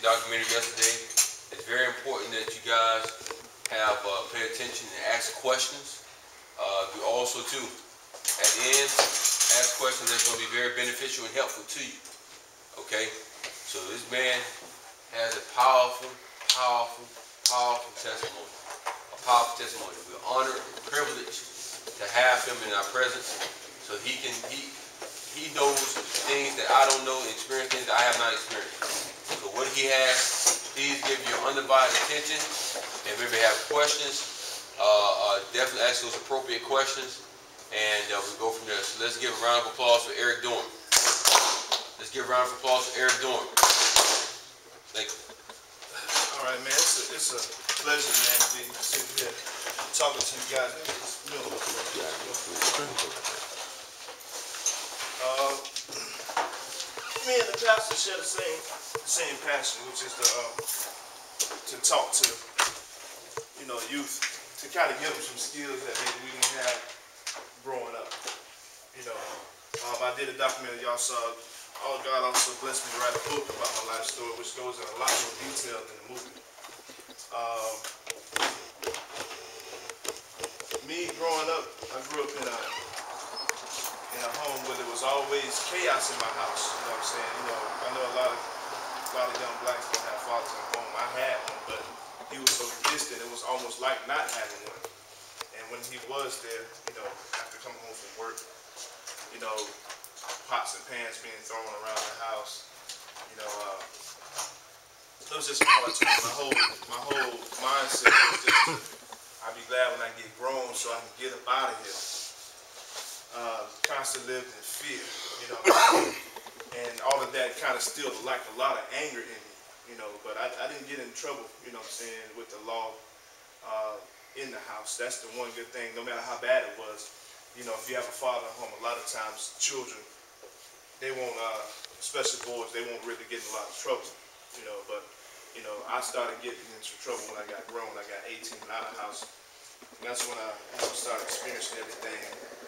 the documentary yesterday. It's very important that you guys have pay attention and ask questions. You also too, at the end, ask questions that's going to be very beneficial and helpful to you. Okay? So this man has a powerful testimony. A powerful testimony. We're honored and privileged to have him in our presence, so he knows things that I don't know, experience things that I have not experienced. So what he has, please give your undivided attention, and maybe have questions. Definitely ask those appropriate questions, and we'll go from there. So let's give a round of applause for Eric Durham. Let's give a round of applause for Eric Durham. Thank you. All right, man. It's a pleasure, man, to be sitting here talking to you guys. Me and the pastor share the same passion, which is to talk to youth, to kind of give them some skills that maybe we didn't have growing up. I did a documentary y'all saw. Oh, God also blessed me to write a book about my life story, which goes in a lot more detail than the movie. Me growing up, I grew up in a home where there was always chaos in my house. You know what I'm saying? I know a lot of young blacks don't have fathers in the home. I had one, but he was so distant, it was almost like not having one. And when he was there, after coming home from work, pots and pans being thrown around the house, it was just hard to me. My whole mindset was just I'd be glad when I get grown so I can get up out of here. Constantly lived in fear, and all of that kind of stilled like a lot of anger in me, but I didn't get in trouble, with the law in the house. That's the one good thing, no matter how bad it was. If you have a father at home, a lot of times children, they won't, especially boys, they won't really get in a lot of trouble, but I started getting into trouble when I got grown. I got 18 and out of the house. And that's when I started experiencing everything.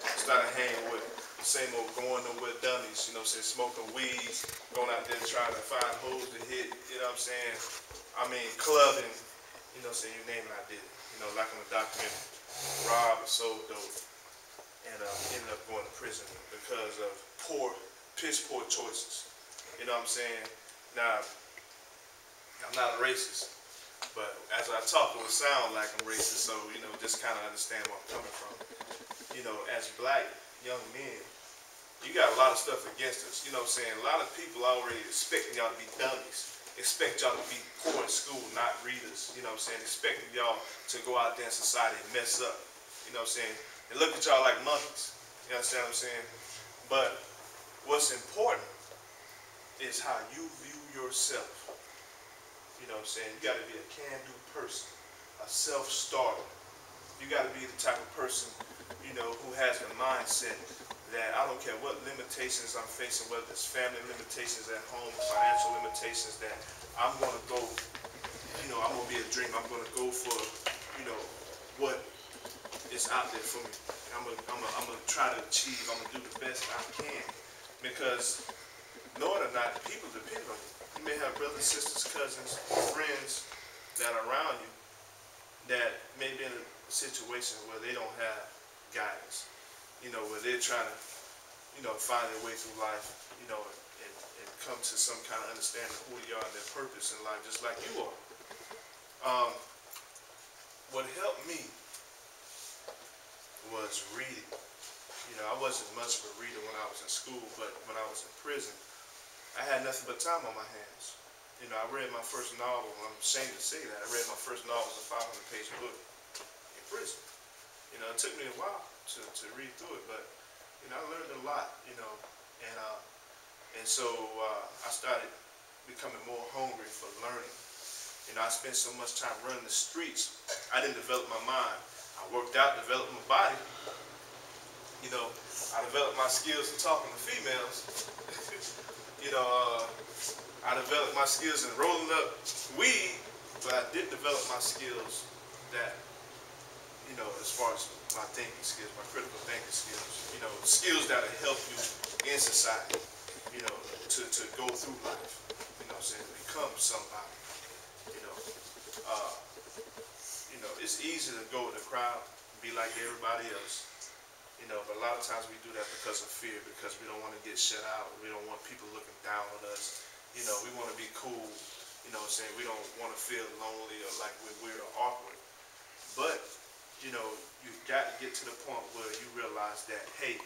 I started hanging with the same old going nowhere dummies, smoking weeds, going out there trying to find hoes to hit, I mean, clubbing, you name it, I did it. Like in the documentary, robbed and sold dope, and ended up going to prison because of piss poor choices. Now, I'm not a racist, but as I talk, it would sound like I'm racist, so, just kind of understand where I'm coming from. As black young men, you got a lot of stuff against us, A lot of people already expecting y'all to be dummies, expect y'all to be poor in school, not readers, expecting y'all to go out there in society and mess up, They look at y'all like monkeys, you understand what I'm saying? But what's important is how you view yourself. You got to be a can-do person, a self-starter. You got to be the type of person, who has the mindset that I don't care what limitations I'm facing, whether it's family limitations at home, financial limitations, that I'm going to go, I'm going to be a dreamer. I'm going to go for, what is out there for me. I'm going to try to achieve. I'm going to do the best I can. Because, know it or not, people depend on you. You may have brothers, sisters, cousins, friends that are around you that may be in a situation where they don't have guidance, where they're trying to, find their way through life, and come to some kind of understanding of who they are and their purpose in life, just like you are. What helped me was reading. I wasn't much of a reader when I was in school, but when I was in prison, I had nothing but time on my hands. I read my first novel, and I'm ashamed to say that. I read my first novel, it was a 500-page book in prison. It took me a while to read through it, but, I learned a lot, and so I started becoming more hungry for learning. I spent so much time running the streets, I didn't develop my mind. I worked out, developed my body. I developed my skills in talking to females. I developed my skills in rolling up weed, but I didn't develop my skills that, as far as my thinking skills, my critical thinking skills, skills that will help you in society, to go through life, become somebody. You know, uh, it's easy to go with the crowd, be like everybody else. You know, but a lot of times we do that because of fear, because we don't want to get shut out. We don't want people looking down on us. You know, we want to be cool. You know what I'm saying? We don't want to feel lonely or like we're weird or awkward. But, you know, you've got to get to the point where you realize that, hey,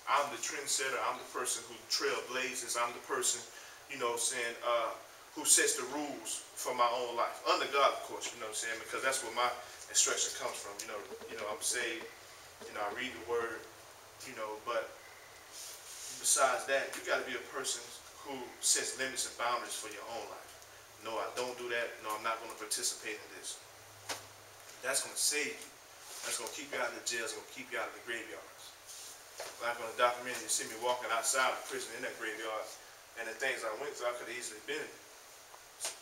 I'm the trendsetter. I'm the person who trailblazes. I'm the person, you know what I'm saying, who sets the rules for my own life. Under God, of course, you know what I'm saying? Because that's where my instruction comes from. You know, I'm saved. You know, I read the word, you know, but besides that, you got to be a person who sets limits and boundaries for your own life. No, I don't do that. No, I'm not going to participate in this. That's going to save you. That's going to keep you out of the jails. It's going to keep you out of the graveyards. Like on the documentary, you see me walking outside of prison in that graveyard, and the things I went through, I could have easily been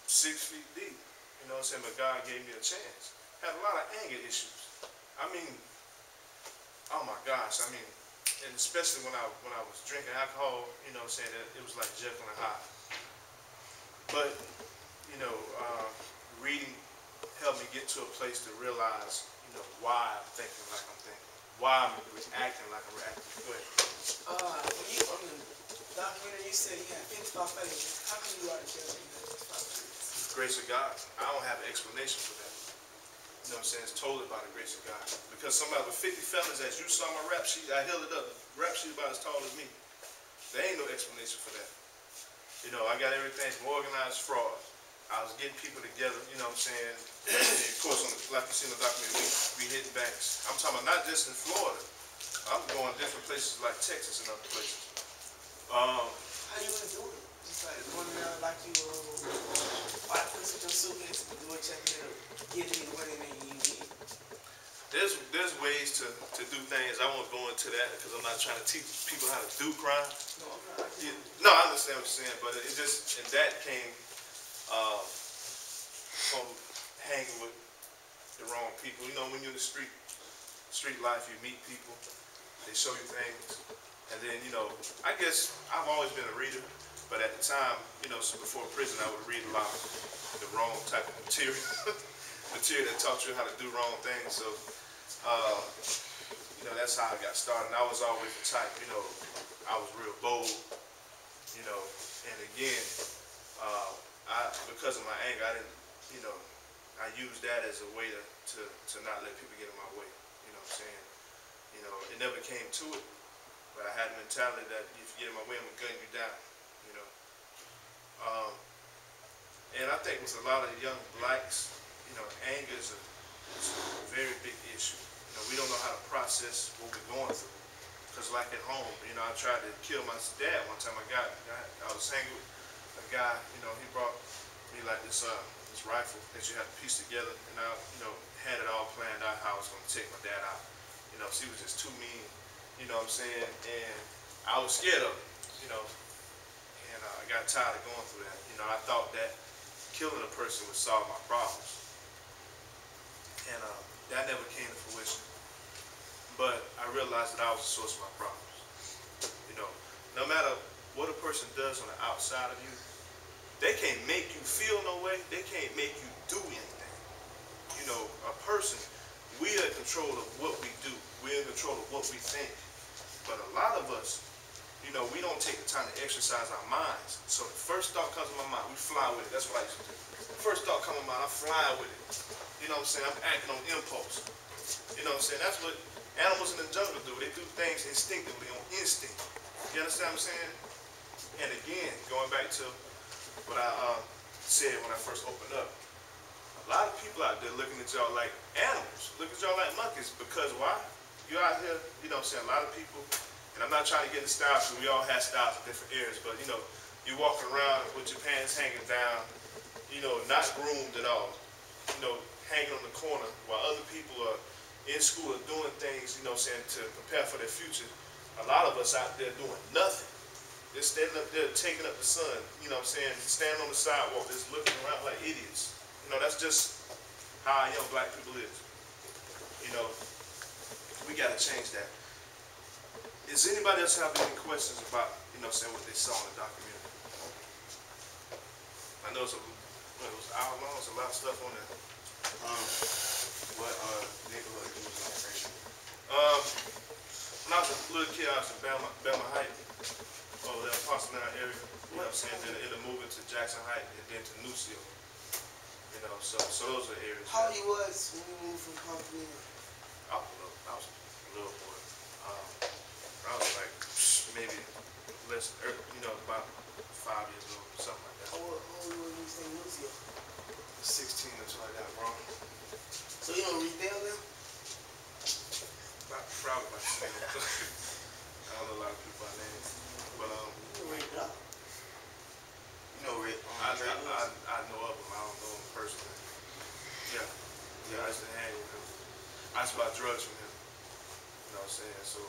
6 feet deep. You know what I'm saying? But God gave me a chance. Had a lot of anger issues. I mean, oh my gosh, I mean, and especially when I was drinking alcohol, you know what I'm saying, it was like Jekyll and Hyde. But, you know, reading helped me get to a place to realize, you know, why I'm thinking like I'm thinking, why I'm reacting like I'm reacting. Go ahead. When you on the documentary, you said you had 55 felonies. How come you out of jail when you had 55 felonies? Grace of God. I don't have an explanation for that. You know what I'm saying? It's totally by the grace of God. Because somebody with 50 felonies, as you saw my rap sheet, I held it up. The rap sheet about as tall as me. There ain't no explanation for that. You know, I got everything from organized fraud. I was getting people together, you know what I'm saying? And of course, like you see in the documentary, we hitting banks. I'm talking about not just in Florida. I'm going different places like Texas and other places. How you gonna do it? Just like going around like you white person with your suitcase and do a check in, give me the money and then you leave. There's ways to do things. I won't go into that because I'm not trying to teach people how to do crime. No, I'm not. No, I understand what you're saying, but it just, and that came from hanging with the wrong people. You know, when you're in the street life, you meet people, they show you things, and then, you know, I guess I've always been a reader, but at the time, you know, so before prison, I would read a lot of the wrong type of material, material that taught you how to do wrong things. So, you know, that's how I got started. And I was always the type, you know, I was real bold, you know, and again, because of my anger, I didn't, you know, I used that as a way to not let people get in my way. You know what I'm saying? You know, it never came to it, but I had a mentality that if you get in my way, I'm gonna gun you down. You know, and I think with a lot of young blacks, you know, anger is a very big issue. You know, we don't know how to process what we're going through. Because like at home, you know, I tried to kill my dad one time. I was hanging with a guy, you know, he brought me like this rifle that you have to piece together, and I, you know, had it all planned out how I was going to take my dad out. You know, so he was just too mean, you know what I'm saying, and I was scared of him, you know, and I got tired of going through that. You know, I thought that killing a person would solve my problems, and that never came to fruition. But I realized that I was the source of my problems. You know, no matter what a person does on the outside of you, they can't make you feel no way. They can't make you do anything. You know, a person, we are in control of what we do. We're in control of what we think. But a lot of us, you know, we don't take the time to exercise our minds. So the first thought comes to my mind, we fly with it. That's what I used to do. The first thought comes to my mind, I fly with it. You know what I'm saying? I'm acting on impulse. You know what I'm saying? That's what animals in the jungle do. They do things instinctively, on instinct. You understand what I'm saying? And again, going back to what I said when I first opened up, a lot of people out there looking at y'all like animals, look at y'all like monkeys, because why? You're out here, you know what I'm saying, a lot of people, and I'm not trying to get into styles, because we all have styles in different areas, but you know, you're walking around with your pants hanging down, you know, not groomed at all, you know, hanging on the corner, while other people are in school doing things, you know what I'm saying, to prepare for their future. A lot of us out there doing nothing. They're standing up there taking up the sun, you know what I'm saying, standing on the sidewalk, just looking around like idiots. You know, that's just how our young black people is. You know, we got to change that. Does anybody else have any questions about, you know what I'm saying, what they saw in the documentary? I know it's a hour long. It's a lot of stuff on there. What neighborhood you was in first? When I was a little kid, I was in Belma Heights, over there, Pasadena area. You know what I'm saying? Then it moved into Jackson Heights and then to Nucio. You know, so those are the areas. How old you was when you moved from Pasadena? I was a little boy. I was like maybe less, about 5 years old, something like that. How old you was when you stayed in Lucio? 16 until I got wrong. So you don't read there now? Probably about the same. I don't know a lot of people by name, but You read it up. You know Rick. I know of him. I don't know him personally. Yeah, I used to hang with him. I used to buy drugs from him. You know what I'm saying? So,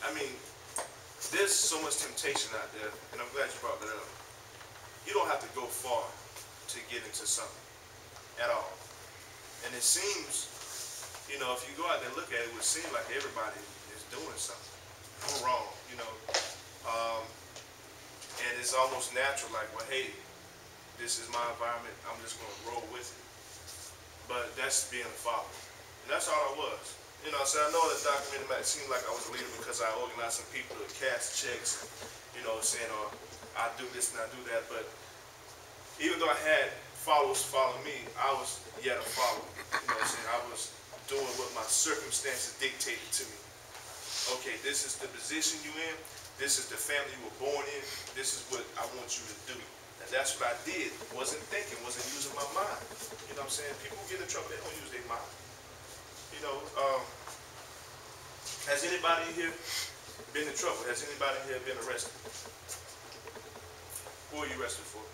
I mean, there's so much temptation out there, and I'm glad you brought that up. You don't have to go far to get into something at all. And it seems, if you go out there and look at it, it would seem like everybody is doing something. I'm wrong, and it's almost natural, like, well, hey, this is my environment, I'm just going to roll with it. But that's being a father. And that's all I was. So I know in the documentary it might seem like I was a leader because I organized some people to cash checks, saying, or I do this and I do that. But even though I had followers follow me, I was yet a follower. I was doing what my circumstances dictated to me. Okay, this is the position you in. This is the family you were born in. This is what I want you to do. And that's what I did. Wasn't thinking, wasn't using my mind. You know what I'm saying? People get in trouble, they don't use their mind. Has anybody here been in trouble? Has anybody here been arrested? Who are you arrested for?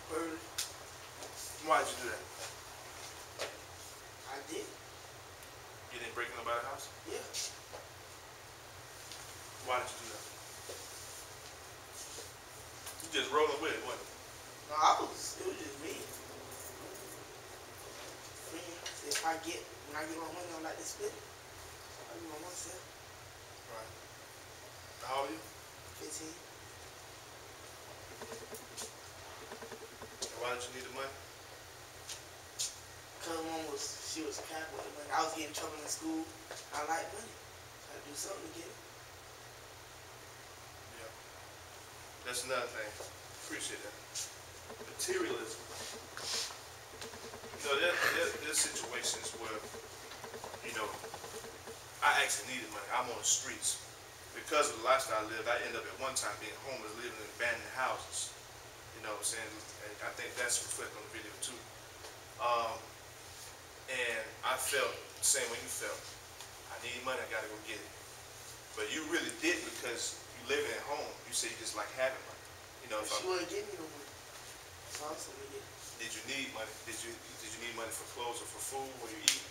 Murder. Why did you do that? I did. You didn't break into nobody's house? Yeah. Why did you do that? You just rolling with it, wasn't it? No, it was just me. When I get my money, I like to split it. I do my myself. Right. How old are you? 15. And why did you need the money? Because she was capping with the money. I was getting in trouble in school. I like money. I had to do something to get it. Yeah. That's another thing. Appreciate that. Materialism. There's situations where, I actually needed money. I'm on the streets. Because of the lifestyle I lived, I ended up at one time being homeless, living in abandoned houses. You know what I'm saying? And I think that's reflected on the video too. And I felt the same way you felt. I need money, I gotta go get it. But you really did because you living at home. You say you just like having money. She wouldn't give me no money. So I was going to get it. Did you need money? Did you need money for clothes or for food when you eat?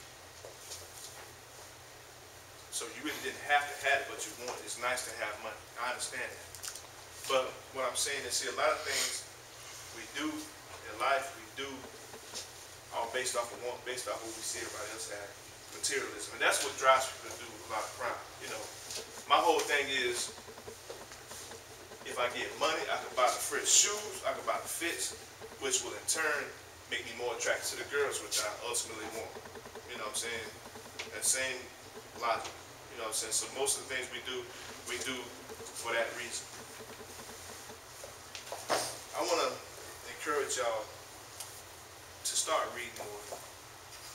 So you really didn't have to have it, but you want it. It's nice to have money. I understand that. But what I'm saying is, see, a lot of things we do in life, we do all based off of what we see everybody else have. Materialism. And that's what drives people to do a lot of crime. My whole thing is, if I get money, I can buy the fresh shoes, I can buy the fits, which will in turn make me more attracted to the girls, which I ultimately want. You know what I'm saying? That same logic. You know what I'm saying? So most of the things we do for that reason. I want to encourage y'all to start reading more.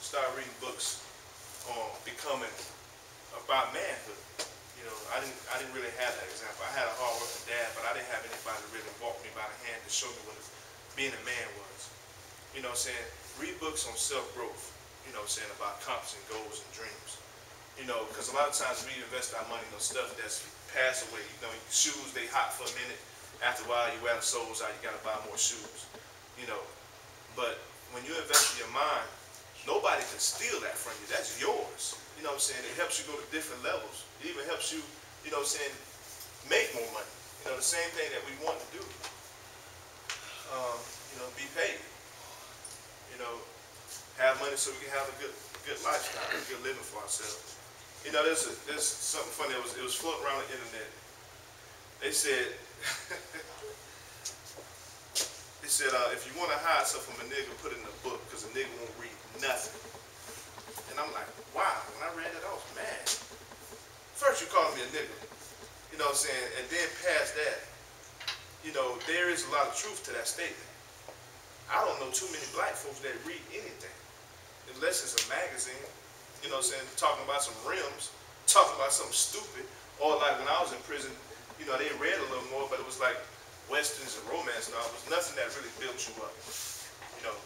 Start reading books on becoming about manhood. I didn't really have that example. I had a hard-working dad, but I didn't have anybody to really walk me by the hand to show me what being a man was. You know what I'm saying? Read books on self-growth, about accomplishing goals and dreams. Because a lot of times we invest our money on stuff that's passed away. Shoes, they hot for a minute. After a while, you wear the soles out, you got to buy more shoes. But when you invest in your mind, nobody can steal that from you. That's yours. You know what I'm saying? It helps you go to different levels. It even helps you, make more money. The same thing that we want to do. Be paid. Have money so we can have a good lifestyle, a good living for ourselves. There's something funny. It was floating around the internet. They said He said, if you want to hide something from a nigga, put it in a book, because a nigga won't read nothing. And I'm like, wow. When I read it, I was mad. First you called me a nigga, you know what I'm saying? And then past that, you know, there is a lot of truth to that statement. I don't know too many black folks that read anything, unless it's a magazine, you know what I'm saying, talking about some rims, talking about something stupid, or like when I was in prison, you know, they read a little more, but it was like westerns and romance novels, nothing that really built you up, you know.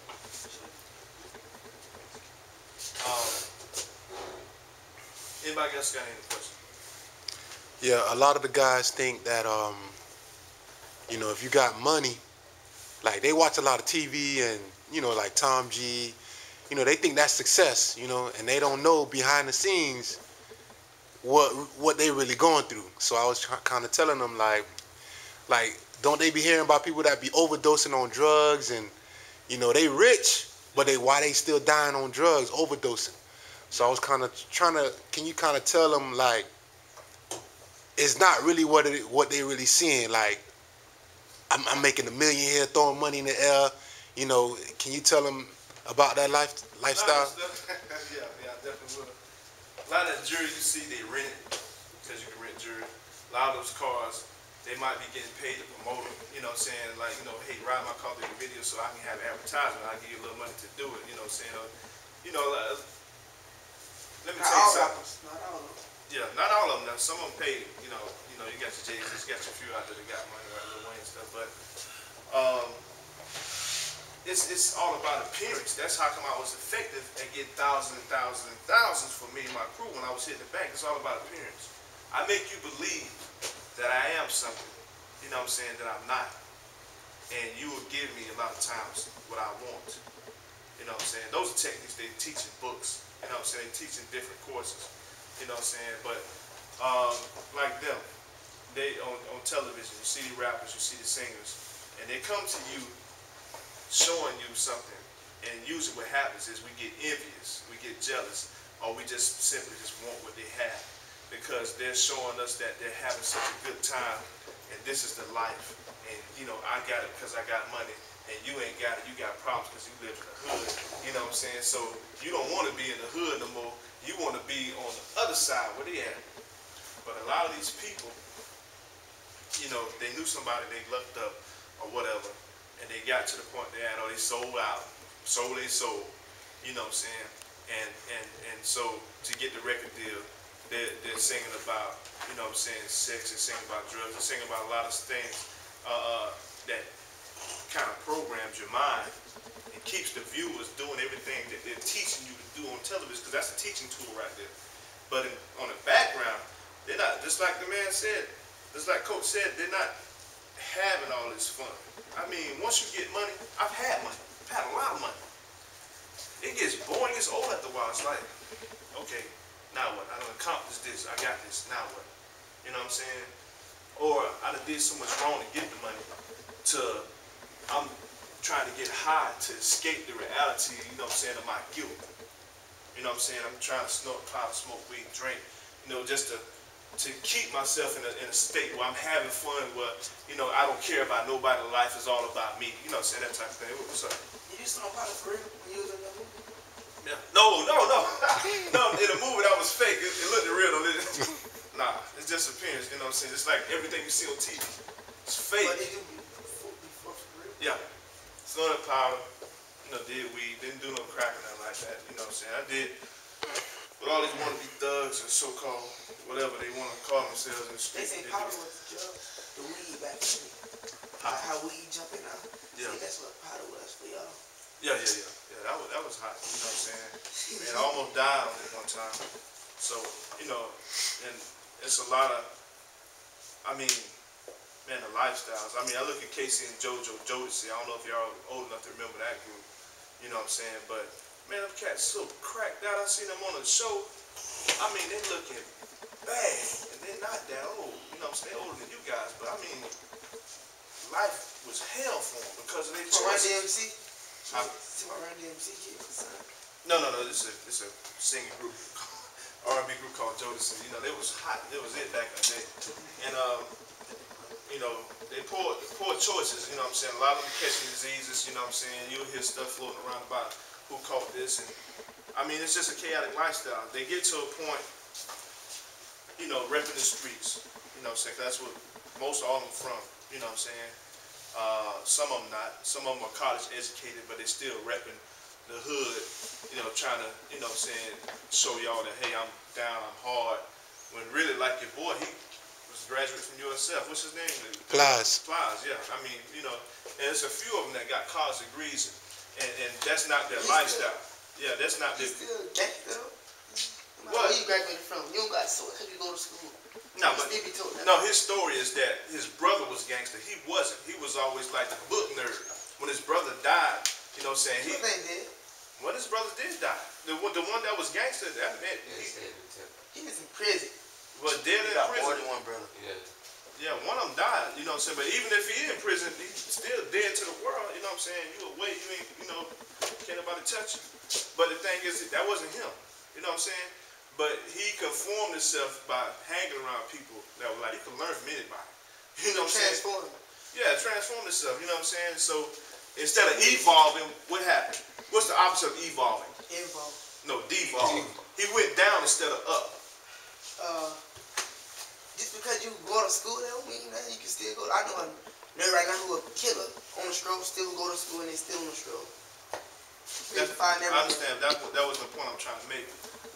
Anybody else got any questions? Yeah, a lot of the guys think that, you know, if you got money, like they watch a lot of TV and, you know, like Tom G, you know, they think that's success, you know, and they don't know behind the scenes what they really going through. So I was kind of telling them like, don't they be hearing about people that be overdosing on drugs and, you know, they rich, but why they still dying on drugs, overdosing? So I was kind of trying to, can you kind of tell them like, it's not really what they really seeing. Like, I'm making $1 million here, throwing money in the air. You know, can you tell them about that lifestyle? Yeah, I definitely will. A lot of that jewelry you see, they rent it because you can rent jewelry. A lot of those cars, they might be getting paid to promote them. You know what I'm saying? Like, you know, hey, ride my car through the video so I can have advertisement. I'll give you a little money to do it. You know what I'm saying? You know, let me tell you something. Not all of them. Yeah, not all of them. Now, some of them paid. You know, you got your Jay-Z's, you got your few out there that got money, right, Lil Wayne and stuff. But it's all about appearance. That's how come I was effective at getting thousands and thousands and thousands for me and my crew when I was hitting the bank. It's all about appearance. I make you believe that I am something, you know what I'm saying, that I'm not. And you will give me a lot of times what I want. You know what I'm saying? Those are techniques they teach in books. You know what I'm saying? They teach in different courses. You know what I'm saying? But like them, they on television, you see the rappers, you see the singers, and they come to you showing you something, and usually what happens is we get envious, we get jealous, or we just simply just want what they have, because they're showing us that they're having such a good time, and this is the life, and you know, I got it because I got money, and you ain't got it, you got problems because you live in the hood, you know what I'm saying? So you don't want to be in the hood no more, you want to be on the other side where they at. But a lot of these people, you know, they knew somebody they looked up or whatever, and they got to the point they had, or they sold out, sold they sold, you know what I'm saying? And so to get the record deal, they're singing about, you know what I'm saying, sex, they're singing about drugs, they're singing about a lot of things that kind of programs your mind and keeps the viewers doing everything that they're teaching you to do on television, because that's a teaching tool right there. But on the background, they're not, just like the man said, just like Coach said, they're not having all this fun. I mean, once you get money, I've had money. I've had a lot of money. It gets boring, it gets old after a while. It's like, okay, now what? I done accomplished this, I got this, now what? You know what I'm saying? Or I done did so much wrong to get the money to, I'm trying to get high to escape the reality, you know what I'm saying, of my guilt. You know what I'm saying? I'm trying to snort, cloud, smoke weed, drink, you know, just to keep myself in a state where I'm having fun, where, you know, I don't care about nobody, life is all about me. You know what I'm saying? That type of thing. What's up? You used to know about it for real when you was in the movie? Yeah. No. No, in the movie that was fake. It looked real. Nah, it's just appearance, you know what I'm saying? It's like everything you see on TV. It's fake. But did you before for real? Yeah. Snorted powder, you know, did weed, didn't do no crack or nothing like that. You know what I'm saying? I did what all these wannabe thugs or so-called whatever they want to call themselves in the They street. say powder was the drug, the weed back then. How weed jumping out. Yeah. See, that's what powder was for y'all. Yeah, that was hot, you know what I'm saying? And I almost died on it one time. So, you know, and it's a lot of, I mean, man, the lifestyles. I mean, I look at Casey and JoJo Jodeci. I don't know if y'all old enough to remember that group, you know what I'm saying? But, man, them cats so cracked out. I seen them on a show. I mean, they looking bad, and they're not that old. You know what I'm saying? They're older than you guys, but I mean, life was hell for them because of their choices. Run DMC kids. No. This is a singing group, R&B group called Jodeci. You know, they was hot. It was it back in the day. And you know, they poor choices, you know what I'm saying? A lot of them catching diseases, you know what I'm saying? You'll hear stuff floating around about who caught this, and I mean, it's just a chaotic lifestyle. They get to a point, you know, repping the streets, you know what I'm saying? 'Cause that's what most all of them from, you know what I'm saying? Some of them not. Some of them are college educated, but they still repping the hood, you know, trying to, you know what I'm saying, show y'all that, hey, I'm down, I'm hard. When really, like your boy, he was a graduate from USF. What's his name? Plies. Plies, yeah. I mean, you know, and there's a few of them that got college degrees, and that's not their lifestyle. Yeah, that's not their. You still gangster though? What? Where you graduated from? You don't got so because you go to school. No, You but still be told that. no, his story is that his brother was gangster. He wasn't. He was always like the book nerd. When his brother died, you know what I'm saying? What they did? When his brother did die, the one that was gangster, that man, He was in prison. was dead He in got prison. more than one brother. Yeah, one of them died, you know what I'm saying? But even if he in prison, he's still dead to the world, you know what I'm saying? You away, you ain't, you know, can't nobody touch you. But the thing is, that wasn't him, you know what I'm saying? But he conformed himself by hanging around people that were like, he could learn from anybody. You know what I'm saying? Transformed. Yeah, transform himself, you know what I'm saying? So instead of evolving, what happened? What's the opposite of evolving? Involved. No, devolving. He went down instead of up. Just because you go to school, that don't mean that you can still go. I know a nerd right now who a killer on the stroll, still go to school and they still on the stroll. I understand. That was the point I'm trying to make.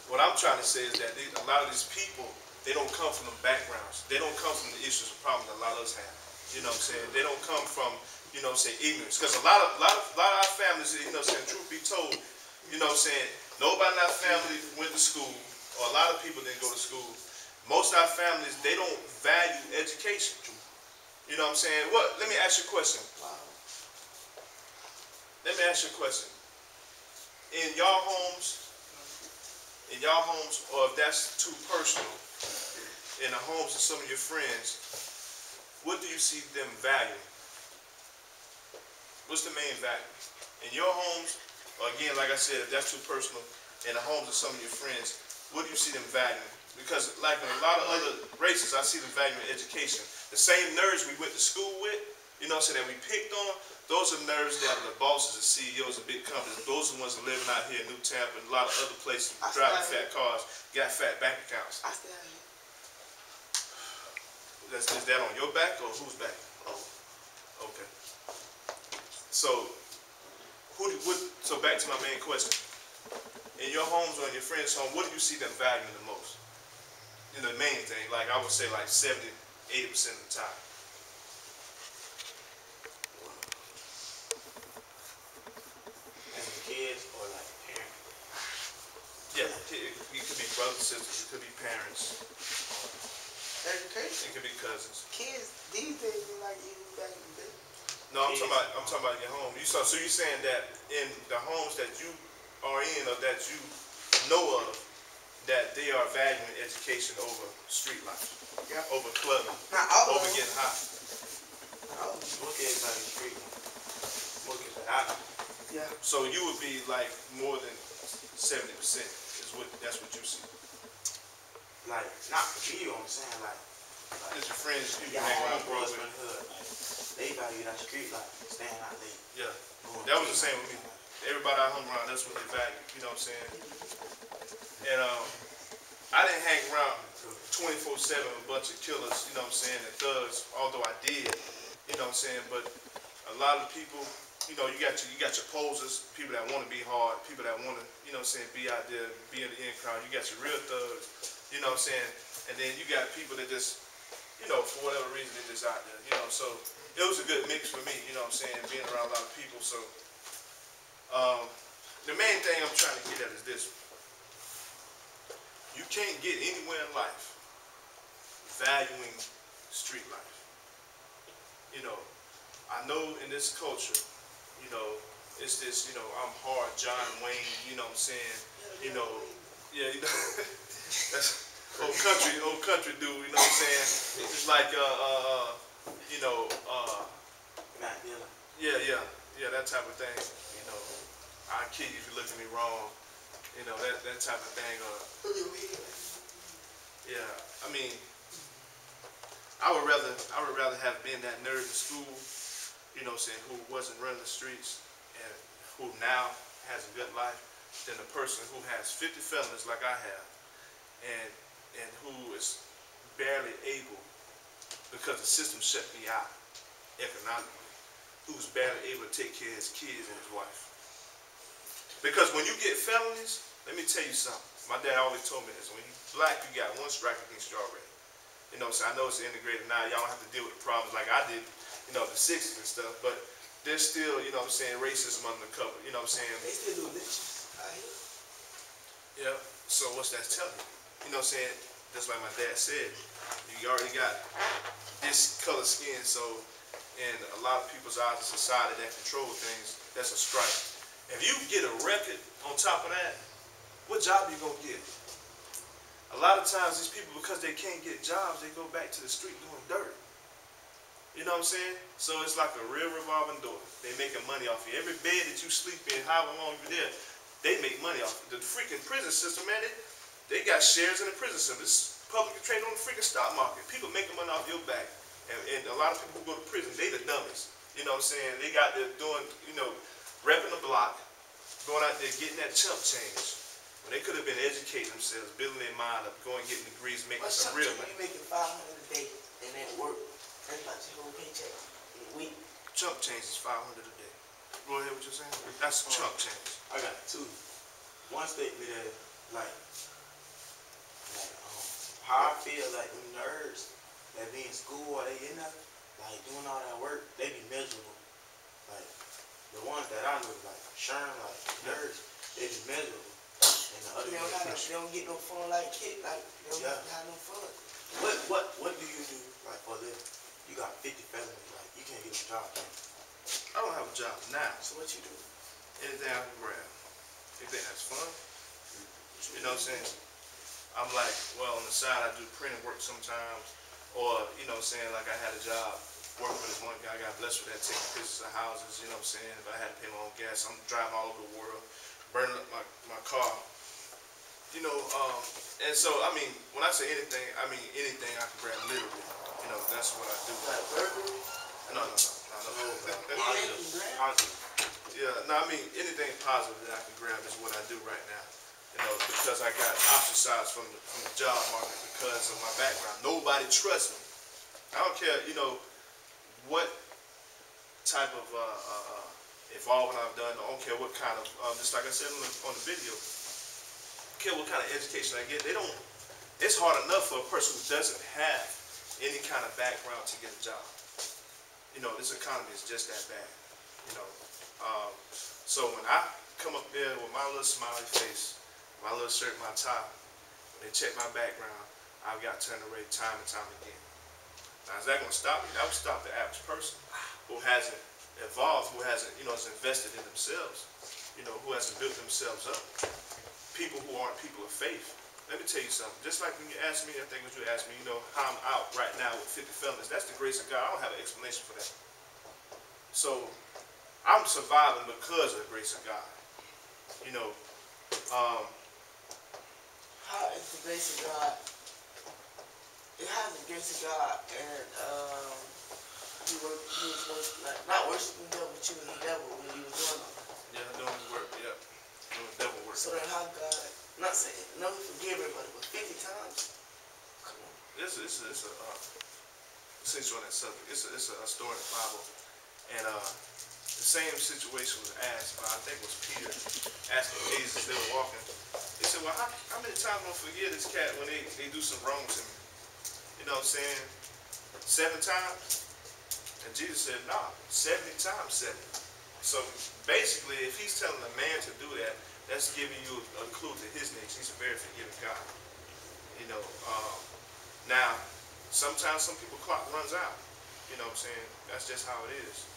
What I'm trying to say is that a lot of these people, they don't come from the backgrounds. They don't come from the issues and problems that a lot of us have. You know what I'm saying? They don't come from, you know what I'm saying, ignorance. Because a lot of our families, you know what I'm saying, truth be told, you know what I'm saying, nobody in our family went to school, or a lot of people didn't go to school. Most of our families, they don't value education. You know what I'm saying? Let me ask you a question. Wow. Let me ask you a question. In y'all homes, or if that's too personal, in the homes of some of your friends, what do you see them valuing? What's the main value? In your homes, or again, like I said, if that's too personal, in the homes of some of your friends, what do you see them valuing? Because like in a lot of other races, I see them valuing education. The same nerds we went to school with, you know what I'm saying, that we picked on, those are nerds that are the bosses and CEOs of big companies. Those are the ones that are living out here in New Tampa and a lot of other places, driving fat cars, got fat bank accounts. I still have it. Is that on your back or whose back? Oh, okay. So, so back to my main question. In your homes or in your friends' home, what do you see them valuing the most? You know, the main thing, like I would say like 70, 80% of the time. As kids or like parents? Yeah, it could be brothers, sisters, it could be parents, Education. it could be cousins. Kids these days be like even back in the day. No, I'm talking about your home. So you're saying that in the homes that you are in or that you know of, that they are valuing education over street life, over clubbing, Not all over of them. getting high. Most kids on the street. Most kids are out. Yeah. So you would be like more than 70% that's what you see. Like, not for me, you know what I'm saying? Like It's your friends, you yeah, hang around homeboys with. from the hood. Like, they value that street life, staying out late. Yeah, that was the same with me. Everybody I hung around, that's what they value. You know what I'm saying? And I didn't hang around 24/7 with a bunch of killers, you know what I'm saying, and thugs, although I did, you know what I'm saying, but a lot of people, you know, you got your posers, people that want to be hard, people that want to, you know what I'm saying, be out there, be in the in crowd. You got your real thugs, you know what I'm saying, and then you got people that just, you know, for whatever reason, they're just out there, you know, so it was a good mix for me, you know what I'm saying, being around a lot of people. So the main thing I'm trying to get at is this: you can't get anywhere in life valuing street life. You know, I know in this culture, you know, it's this, you know, I'm hard John Wayne, you know what I'm saying, you know, yeah, you know, that's old country dude, you know what I'm saying. It's like you know, yeah, that type of thing. You know, I'll kill you if you look at me wrong. You know, that type of thing. Yeah, I mean, I would rather have been that nerd in school, you know what I'm saying, who wasn't running the streets and who now has a good life, than the person who has 50 felonies like I have, and who is barely able, because the system shut me out economically, who's barely able to take care of his kids and his wife. Because when you get felonies, let me tell you something. My dad always told me this. When you're black, you got one strike against you already. You know, so I know it's integrated now. Y'all don't have to deal with the problems like I did, you know, the 60s and stuff. But there's still, you know what I'm saying, racism under the cover. You know what I'm saying? They still do lynchings out here. Yeah. So what's that telling you? You know what I'm saying? Just like my dad said, you already got this color skin, so in a lot of people's eyes in society that control things, that's a strike. If you get a record on top of that, what job you gonna get? A lot of times these people, because they can't get jobs, they go back to the street doing dirt. You know what I'm saying? So it's like a real revolving door. They making money off you. Every bed that you sleep in, however long you're there, they make money off it. The freaking prison system, man, they got shares in the prison system. It's publicly traded on the freaking stock market. People making money off your back. And a lot of people who go to prison, they the dummies. You know what I'm saying? They got there doing, you know, repping the block, going out there getting that chump change. When they could have been educating themselves, building their mind up, going getting degrees, making some real money. You making $500 a day and then work. That's about your whole paycheck in a week. Chump change is $500 a day. Go ahead, what you're saying? That's chump change. I got two. One statement that, like how I feel like them nerds that be in school or they in there, like doing all that work, they be miserable. Like the ones that I know, like Sherm, like nerds, they be miserable. And the other They don't get no fun like kid, like they don't have no fun. What do you do like for them? You got 50 felonies, like you can't get a job. I don't have a job now. So what you do? Anything I can grab. Anything that's fun. You know what I'm saying? I'm like, well, on the side I do printing work sometimes. Or, you know what I'm saying, like I had a job working with this one guy, I got blessed with that, taking pictures of houses, you know what I'm saying? If I had to pay my own gas, I'm driving all over the world, burning up my car. You know, and so, I mean, when I say anything, I mean anything I can grab literally. You know, that's what I do. Like burglary? No. Yeah, no, I mean, anything positive that I can grab is what I do right now. You know, because I got ostracized from the job market because of my background. Nobody trusts me. I don't care, you know, what type of involvement I've done. I don't care what kind of, just like I said on the video, I don't care what kind of education I get. It's hard enough for a person who doesn't have any kind of background to get a job. You know, this economy is just that bad, you know. So when I come up there with my little smiley face, my little shirt, my tie, when they check my background, I've got turned away time and time again. Now, is that going to stop me? That would stop the average person who hasn't evolved, who hasn't, you know, is invested in themselves, you know, who hasn't built themselves up. People who aren't people of faith. Let me tell you something. Just like when you asked me, I think what you asked me, you know, how I'm out right now with 50 felonies, that's the grace of God. I don't have an explanation for that. So, I'm surviving because of the grace of God. You know, how is the grace of God? It has the grace of God, and you was like not worshiping the devil, but you was the devil when you was doing it. Yeah, doing the work. Yeah, doing devil work. So then, how God? Not saying no, He forgive everybody, but 50 times. Come on. It's since you're on that subject, it's a story in the Bible, and the same situation was asked by, I think it was Peter, asking Jesus. They were walking. He said, well, how many times am I forgive this cat when they do some wrong to me? You know what I'm saying? 7 times? And Jesus said, nah, 70 times 7. So basically, if he's telling a man to do that, that's giving you a clue to his nature. He's a very forgiving God. You know, now, sometimes some people clock runs out. You know what I'm saying? That's just how it is.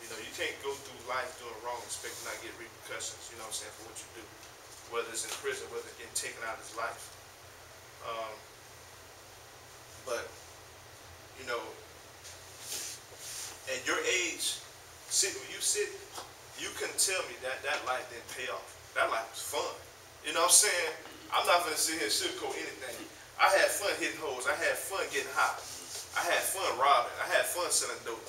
You know, you can't go through life doing wrong and expect to not get repercussions, you know what I'm saying, for what you do. Whether it's in prison, whether it's getting taken out of his life. But, you know, at your age, when you sit, you couldn't tell me that life didn't pay off. That life was fun. You know what I'm saying? I'm not going to sit here and sugarcoat anything. I had fun hitting holes. I had fun getting hot. I had fun robbing. I had fun selling dope.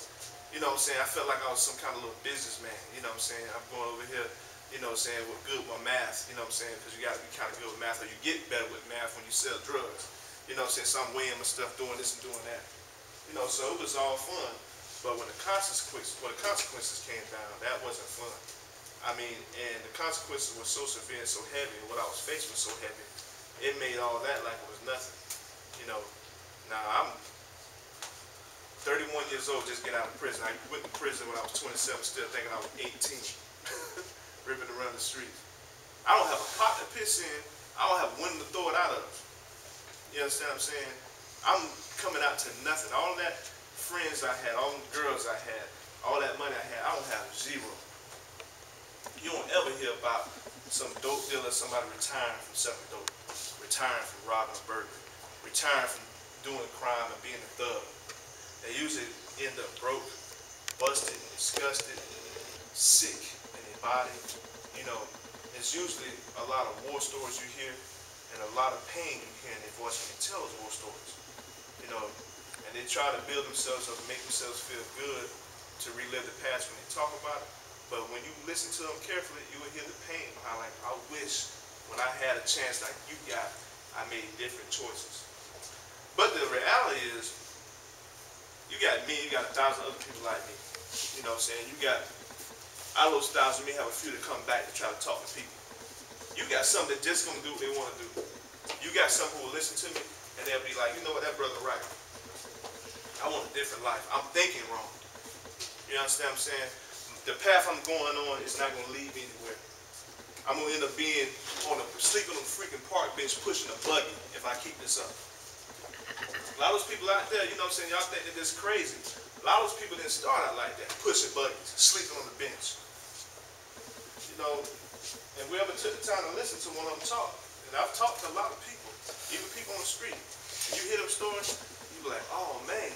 You know what I'm saying? I felt like I was some kind of little businessman. You know what I'm saying? I'm going over here, you know what I'm saying, with good with math. You know what I'm saying? Because you got to be kind of good with math, or you get better with math when you sell drugs. You know what I'm saying? So I'm weighing my stuff, doing this and doing that. You know, so it was all fun. But when the consequences came down, that wasn't fun. I mean, and the consequences were so severe and so heavy, and what I was faced was so heavy, it made all that like it was nothing. You know, now I'm 31 years old, just get out of prison. I went to prison when I was 27, still thinking I was 18, ripping around the streets. I don't have a pot to piss in. I don't have a window to throw it out of. You understand what I'm saying? I'm coming out to nothing. All that friends I had, all the girls I had, all that money I had, I don't have zero. You don't ever hear about some dope dealer, somebody retiring from selling dope, retiring from robbing a burglary, retiring from doing crime and being a thug. They usually end up broke, busted, disgusted, sick in their body. You know, it's usually a lot of war stories you hear and a lot of pain you hear in their voice when they tell those war stories. You know, and they try to build themselves up and make themselves feel good to relive the past when they talk about it. But when you listen to them carefully, you will hear the pain behind, like, I wish when I had a chance like you got, I made different choices. But the reality is, you got me, you got 1,000 other people like me. You know what I'm saying? You got, out of those 1,000, we have a few that come back to try to talk to people. You got some that just gonna do what they wanna do. You got some who will listen to me, and they'll be like, you know what, that brother right. I want a different life. I'm thinking wrong. You understand what I'm saying? The path I'm going on is not going to lead me anywhere. I'm going to end up being sleeping on a freaking park bench pushing a buggy if I keep this up. A lot of those people out there, you know what I'm saying, y'all think that this is crazy. A lot of those people didn't start out like that, pushing buggies, sleeping on the bench. You know, and we ever took the time to listen to one of them talk. And I've talked to a lot of people, even people on the street. And you hear them stories, you be like, oh man,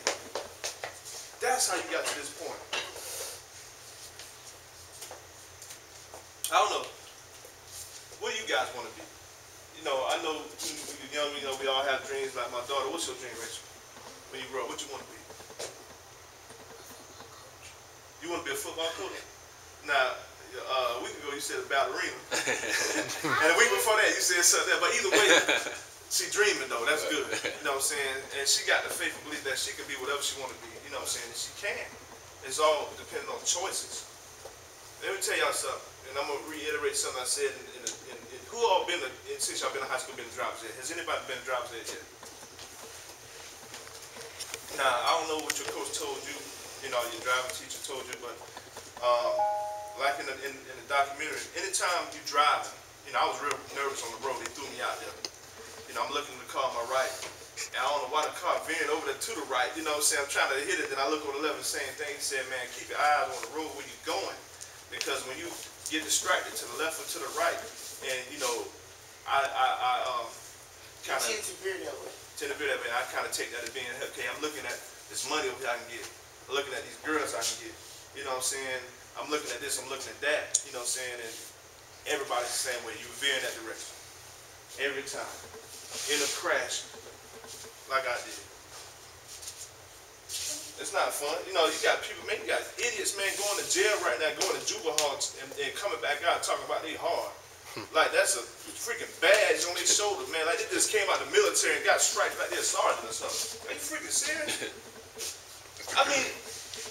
that's how you got to this point. I don't know. What do you guys want to be? You know, I know when you're young, you know, we all have dreams. Like my daughter, what's your dream, Rachel? When you grow up, what you want to be? You want to be a football coach? Now, a week ago you said a ballerina. And a week before that you said something else. But either way, she dreaming though, that's good. You know what I'm saying? And she got the faith and belief that she can be whatever she want to be. You know what I'm saying? And she can. It's all dependent on choices. Let me tell y'all something. And I'm going to reiterate something I said who all been, since y'all been in high school, been in driver's ed? Has anybody been in driver's ed yet? Now, I don't know what your coach told you, you know, your driving teacher told you, but like in the documentary, anytime you driving, you know, I was real nervous on the road. They threw me out there. You know, I'm looking at the car on my right, and I don't know why the car veering over there to the right. You know what I'm saying? I'm trying to hit it, then I look on the left and same thing. He said, man, keep your eyes on the road where you're going, because when you get distracted to the left or to the right, and you know, I kind of tend to veer that way. I kind of take that as being, okay, I'm looking at this money over here I can get. I'm looking at these girls I can get. You know what I'm saying? I'm looking at this, I'm looking at that. You know what I'm saying? And everybody's the same way. You veer in that direction. Every time. In a crash, like I did. It's not fun. You know, you got people, man, you got idiots, man, going to jail right now, going to juvenile halls and coming back out talking about they hard. Like, that's a freaking badge on their shoulders, man. Like, they just came out of the military and got striped like they're a sergeant or something. Are you freaking serious? I mean,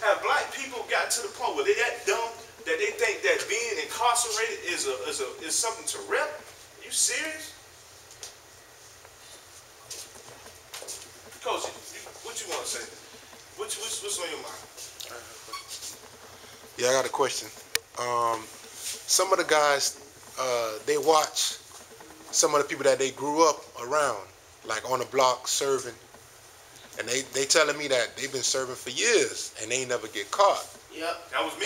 have black people gotten to the point where they that dumb that they think that being incarcerated is something to rep? Are you serious? Coach, what you want to say? What's on your mind? Yeah, I got a question. Some of the guys, they watch some of the people that they grew up around, like on the block serving, and they telling me that they've been serving for years and they never get caught. Yep. That was me.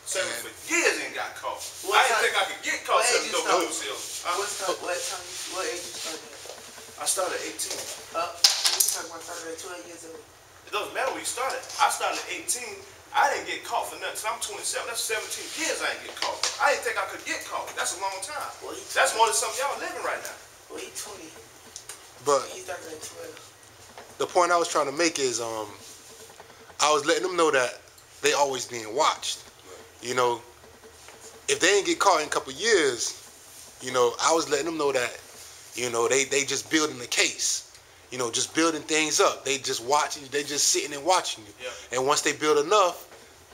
Serving for years and got caught. What I didn't think I could get caught selling no wholesale. What age you started at? I started at 18. You talking about started at 12 years old. It doesn't matter where you started. I started at 18. I didn't get caught for nothing. So I'm 27. That's 17 years I didn't get caught. I didn't think I could get caught. That's a long time. Well, that's more than some of y'all living right now. Well, he's 20. But he started at 12. the point I was trying to make is I was letting them know that they always being watched. You know, if they ain't get caught in a couple years, you know, I was letting them know that, you know, they just building the case. You know, just building things up. They just watching. They just sitting and watching you. Yeah. And once they build enough,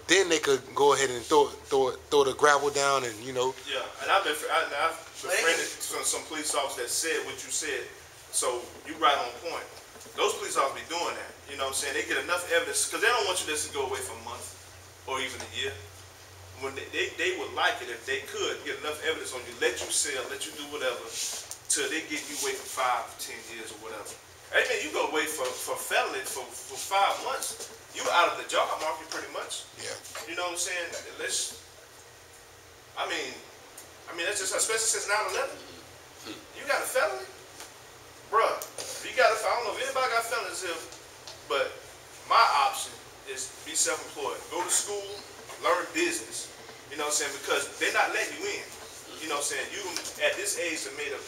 then they could go ahead and throw the gravel down and, you know. Yeah, and I've befriended some police officers that said what you said. So you right on point. Those police officers be doing that. You know what I'm saying? They get enough evidence because they don't want you just to go away for a month or even a year. When they would like it if they could get enough evidence on you, let you sell, let you do whatever, till they get you away for 5, 10 years or whatever. Hey man, you go away for felony for 5 months. You out of the job market pretty much. Yeah. You know what I'm saying? I mean, that's just, especially since 9/11. You got a felony? Bruh, if you got I don't know if anybody got felonies here, but my option is be self-employed. Go to school, learn business. You know what I'm saying? Because they're not letting you in. You know what I'm saying? You, at this age, have made a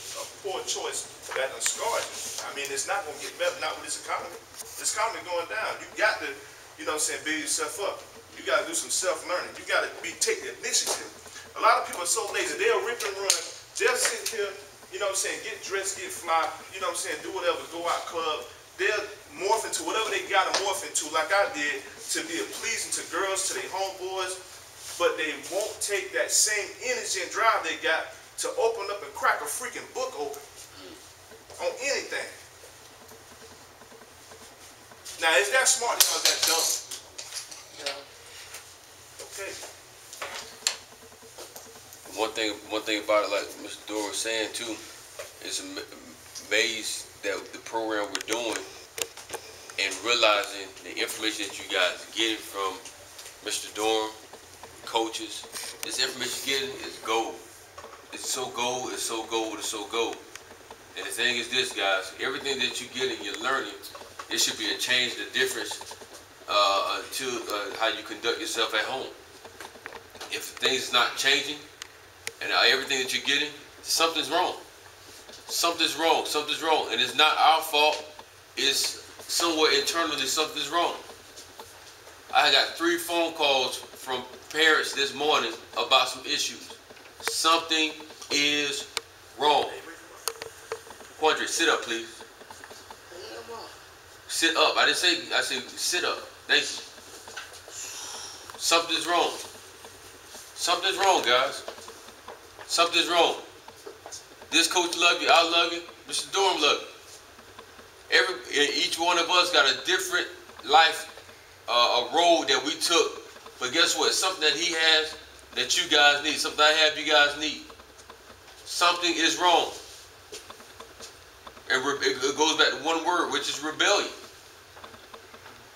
poor choice that has scarred you. I mean, it's not going to get better, not with this economy. This economy going down. You got to, you know what I'm saying, build yourself up. You got to do some self-learning. You got to take the initiative. A lot of people are so lazy. They'll rip and run. They'll sit here, you know what I'm saying, get dressed, get fly, you know what I'm saying, do whatever, go out club. They'll morph into whatever they got to morph into, like I did, to be pleasing to girls, to their homeboys. But they won't take that same energy and drive they got to open up and crack a freaking book open on anything. Now, is that smart or is that dumb? Yeah. Okay. One thing about it, like Mr. Durham was saying too, it's amazing that the program we're doing and realizing the information that you guys are getting from Mr. Durham, coaches, this information you're getting is gold. It's so gold, it's so gold, it's so gold. And the thing is this, guys, everything that you get and you're learning, it should be a change, the difference to how you conduct yourself at home. If things not changing and everything that you're getting, something's wrong. Something's wrong, something's wrong. And it's not our fault, it's somewhere internally something's wrong. I got 3 phone calls from parents this morning about some issues. Something is wrong. Quandre, sit up, please. Sit up. I said sit up. Thank you. Something's wrong. Something's wrong, guys. Something's wrong. This coach love you. I love you. Mr. Durham love you. Each one of us got a different life, a road that we took. But guess what? Something that he has that you guys need. Something I have you guys need. Something is wrong. And it goes back to one word, which is rebellion.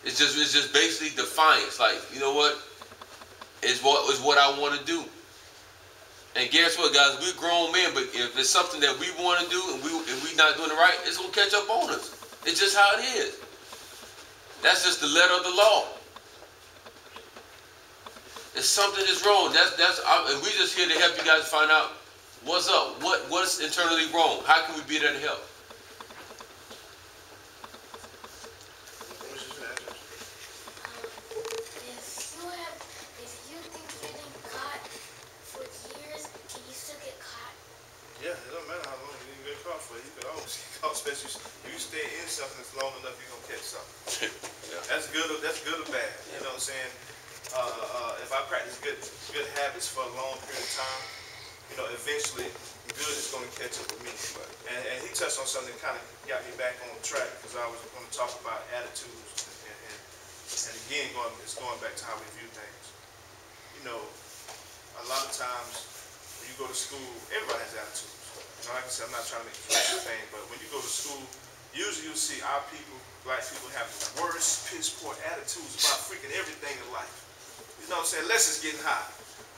It's just basically defiance. Like, you know what? It's what I want to do. And guess what, guys? We're grown men, but if it's something that we want to do and we not doing it right, it's gonna catch up on us. It's just how it is. That's just the letter of the law. If something is wrong, and we're just here to help you guys find out what's up, what's internally wrong. How can we be there to help? Yeah, it don't matter how long you get caught for. You can always get caught, especially if you stay in something that's long enough, you're gonna catch something. Yeah. That's good or bad. You know what I'm saying? If I practice good habits for a long period of time, you know, eventually good is gonna catch up with me. And he touched on something that kind of got me back on track because I was going to talk about attitudes and again it's going back to how we view things. You know, a lot of times when you go to school, everybody has attitudes. You know, like I said, I'm not trying to make it a thing, but when you go to school, usually you'll see our people, black people, have the worst, piss-poor attitudes about freaking everything in life. You know what I'm saying? Unless it's getting hot.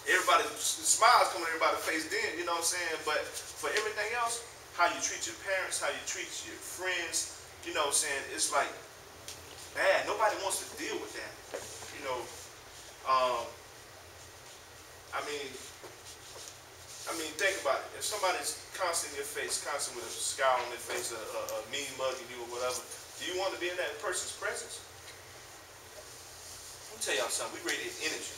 Everybody, smiles come on everybody's face then, you know what I'm saying? But for everything else, how you treat your parents, how you treat your friends, you know what I'm saying? It's like bad. Nobody wants to deal with that. You know, I mean, think about it. If somebody's constant in your face, constant with a scowl on their face, a mean mugging you or whatever, do Do you want to be in that person's presence? Let me tell y'all something. We radiate energy.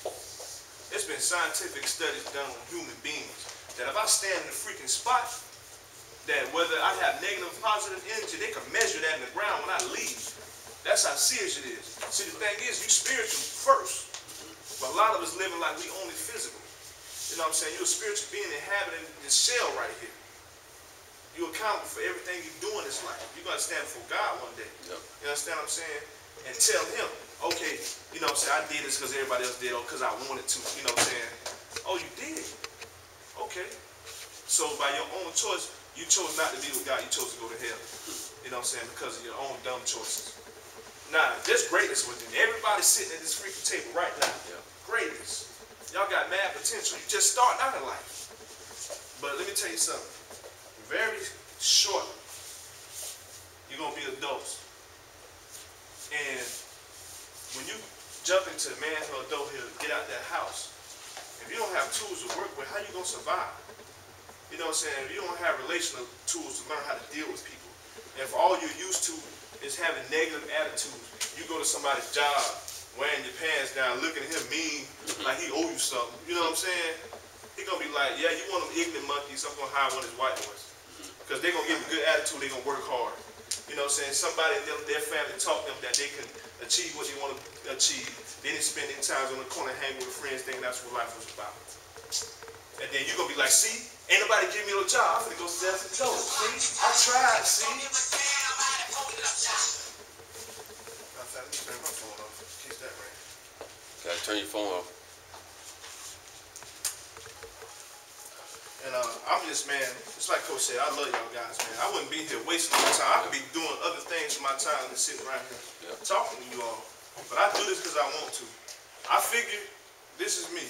There's been scientific studies done on human beings that if I stand in a freaking spot, that whether I have negative or positive energy, they can measure that in the ground when I leave. That's how serious it is. See, the thing is, you spiritual first. But a lot of us living like we only physical. You know what I'm saying? You're a spiritual being inhabiting this shell right here. You're accountable for everything you do in this life. You're going to stand before God one day. Yep. You understand what I'm saying? And tell him, okay, you know what I'm saying, I did this because everybody else did, or because I wanted to. You know what I'm saying? Oh, you did? Okay. So by your own choice, you chose not to be with God. You chose to go to hell. You know what I'm saying? Because of your own dumb choices. Nah, there's greatness within you. Everybody sitting at this freaking table right now. Yeah. Greatness. Y'all got mad potential. You just starting out in life. But let me tell you something. Very shortly, you're going to be adults. And when you jump into manhood, adulthood, get out that house, if you don't have tools to work with, how you going to survive? You know what I'm saying? If you don't have relational tools to learn how to deal with people, and if all you're used to is having negative attitudes, you go to somebody's job, wearing your pants down, looking at him mean, like he owe you something. You know what I'm saying? He going to be like, yeah, you want them ignorant monkeys, I'm going to hire one of his white boys. Because they're going to give a good attitude, they're going to work hard. You know what I'm saying? Somebody in their family taught them that they can achieve what they want to achieve. They didn't spend any time on the corner hanging with friends thinking that's what life was about. And then you're going to be like, see, ain't nobody give me no job. I'm going to go sell some dope. See, I tried, see. Let me turn my phone off. Keep that right. Gotta turn your phone off. And I'm just, man, just like Coach said, I love y'all guys, man. I wouldn't be here wasting my time. I could be doing other things with my time than sitting right here talking to you all. But I do this because I want to. I figure, this is me.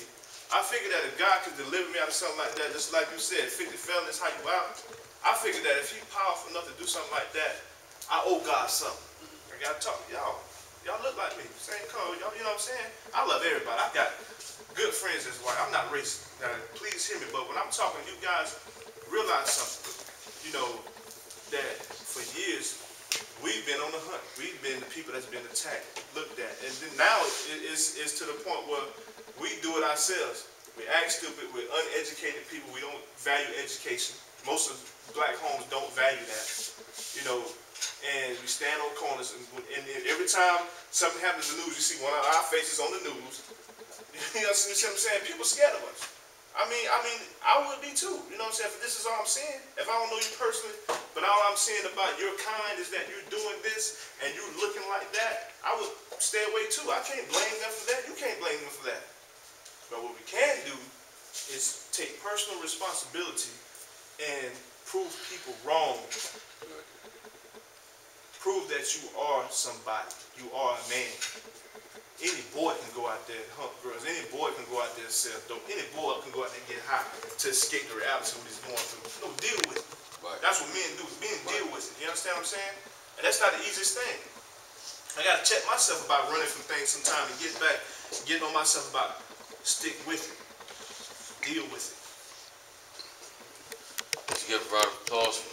I figure that if God could deliver me out of something like that, just like you said, 50 felonies, how you out? I figure that if he's powerful enough to do something like that, I owe God something. I gotta talk to y'all. Y'all look like me, same color, y'all, you know what I'm saying? I love everybody. I got good friends that's white. I'm not racist. Now, please hear me, but when I'm talking to you guys, realize something. You know, that for years, we've been on the hunt. We've been the people that's been attacked, looked at. And then now it's to the point where we do it ourselves. We act stupid. We're uneducated people. We don't value education. Most of black homes don't value that. You know, and we stand on corners. And every time something happens in the news, you see one of our faces on the news. You know what I'm saying? People scared of us. I mean, I would be too. You know what I'm saying? If this is all I'm saying, if I don't know you personally, but all I'm saying about your kind is that you're doing this and you're looking like that, I would stay away too. I can't blame them for that. You can't blame them for that. But what we can do is take personal responsibility and prove people wrong. Prove that you are somebody. You are a man. Any boy can go out there and hunt girls. Any boy can go out there and sell dope. Any boy can go out there and get high to escape the reality of what he's going through. No, deal with it. Right. That's what men do. Men deal with it. You understand what I'm saying? And that's not the easiest thing. I got to check myself about running from things sometimes and getting on myself about stick with it. Deal with it. Let's give a round of applause for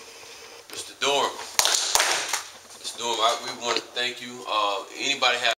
Mr. Durham. Mr. Durham, we want to thank you. Anybody have